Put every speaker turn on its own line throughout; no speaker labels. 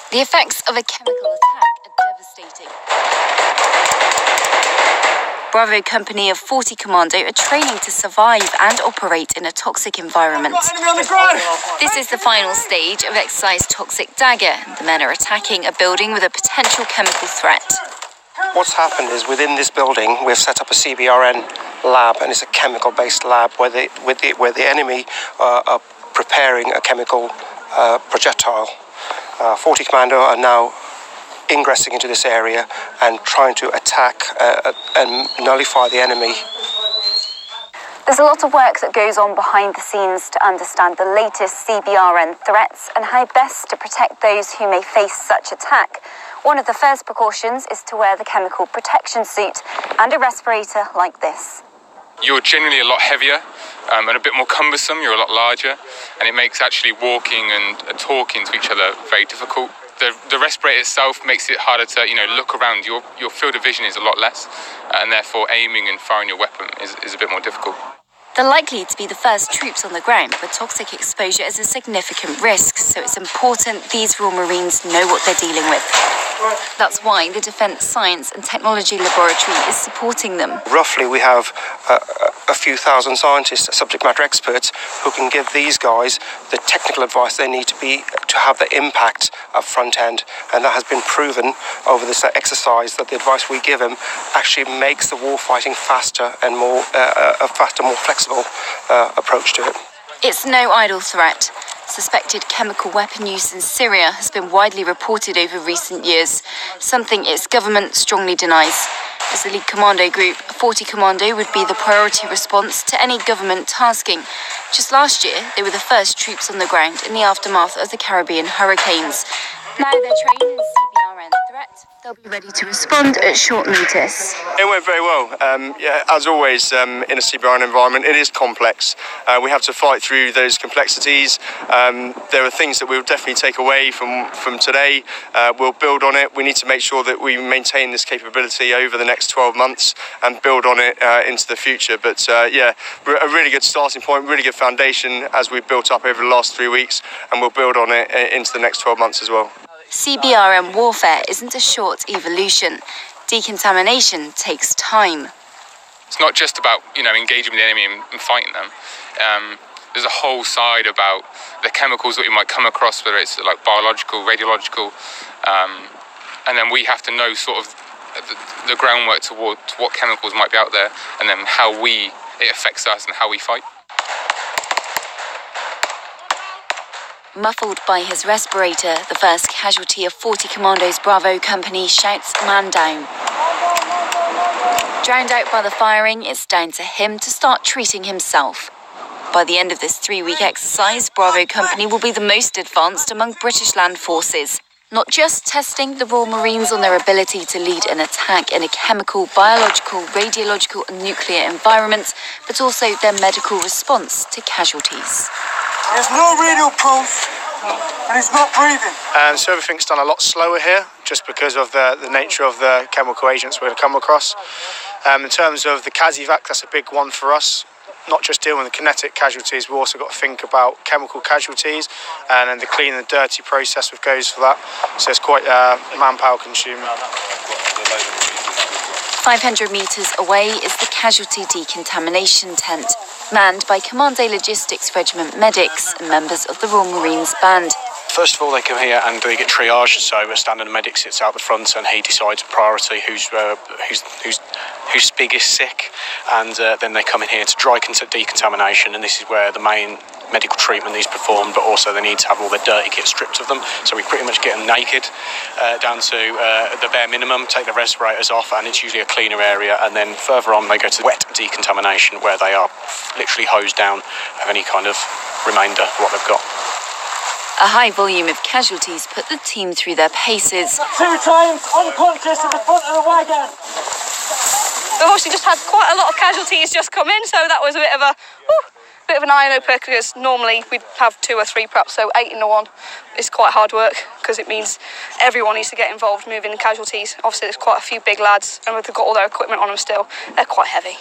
The effects of a chemical attack are devastating. Bravo Company of 40 Commando are training to survive and operate in a toxic environment. This is the final stage of exercise Toxic Dagger. The men are attacking a building with a potential chemical threat.
What's happened is within this building we've set up a CBRN lab, and it's a chemical-based lab where the enemy are preparing a chemical projectile. 40 Commando are now ingressing into this area and trying to attack and nullify the enemy.
There's a lot of work that goes on behind the scenes to understand the latest CBRN threats and how best to protect those who may face such attack. One of the first precautions is to wear the chemical protection suit and a respirator like this.
You're generally a lot heavier and a bit more cumbersome, you're a lot larger, and it makes actually walking and talking to each other very difficult. The respirator itself makes it harder to, look around. Your field of vision is a lot less, and therefore aiming and firing your weapon is a bit more difficult.
They're likely to be the first troops on the ground, but toxic exposure is a significant risk, so it's important these Royal Marines know what they're dealing with. That's why the Defence Science and Technology Laboratory is supporting them.
Roughly, we have a few thousand scientists, subject matter experts, who can give these guys the technical advice they need to have the impact up front end. And that has been proven over this exercise, that the advice we give them actually makes the war fighting faster and more flexible approach to it.
It's no idle threat. Suspected chemical weapon use in Syria has been widely reported over recent years, something its government strongly denies. As a lead commando group, 40 Commando would be the priority response to any government tasking. Just last year, they were the first troops on the ground in the aftermath of the Caribbean hurricanes. Now they're trained in CBRN threat. They'll be ready to respond at short notice.
It went very well. As always, in a CBRN environment, it is complex. We have to fight through those complexities. There are things that we'll definitely take away from today. We'll build on it. We need to make sure that we maintain this capability over the next 12 months and build on it into the future. But a really good starting point, really good foundation as we've built up over the last 3 weeks, and we'll build on it into the next 12 months as well.
CBRN warfare isn't a short evolution. Decontamination takes time.
It's not just about, engaging with the enemy and fighting them. There's a whole side about the chemicals that we might come across, whether it's like biological, radiological, and then we have to know sort of the groundwork towards what chemicals might be out there, and then how it affects us and how we fight.
Muffled by his respirator, the first casualty of 40 Commando's Bravo Company shouts, "Man down." Drowned out by the firing, it's down to him to start treating himself. By the end of this 3-week exercise, Bravo Company will be the most advanced among British land forces. Not just testing the Royal Marines on their ability to lead an attack in a chemical, biological, radiological and nuclear environment, but also their medical response to casualties.
There's no radio pulse, and it's not breathing.
So everything's done a lot slower here, just because of the nature of the chemical agents we're going to come across. In terms of the CASEVAC, that's a big one for us. Not just dealing with the kinetic casualties, we've also got to think about chemical casualties, and then the clean and dirty process that goes for that. So it's quite manpower consuming.
500 metres away is the casualty decontamination tent, manned by Commando Logistics Regiment medics and members of the Royal Marines Band.
First of all, they come here and they get triaged, so a standard medic sits out the front and he decides priority who's biggest sick, and then they come in here to dry decontamination, and this is where the main medical treatment is performed, but also they need to have all their dirty kit stripped of them, so we pretty much get them naked down to the bare minimum, take the respirators off, and it's usually a cleaner area, and then further on they go to wet decontamination, where they are literally hosed down of any kind of remainder of what they've got.
A high volume of casualties put the team through their paces.
2 times unconscious in the front of the wagon.
We've obviously just had quite a lot of casualties just come in, so that was a bit of an eye-opener, because normally we'd have 2 or 3 perhaps, so 8 in the one is quite hard work, because it means everyone needs to get involved moving the casualties. Obviously there's quite a few big lads, and they've got all their equipment on them still. They're quite heavy.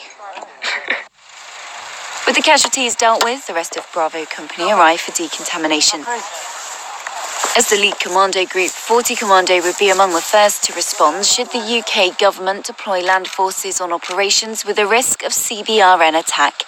With the casualties dealt with, the rest of Bravo Company arrive for decontamination. As the lead commando group, 40 Commando would be among the first to respond should the UK government deploy land forces on operations with a risk of CBRN attack.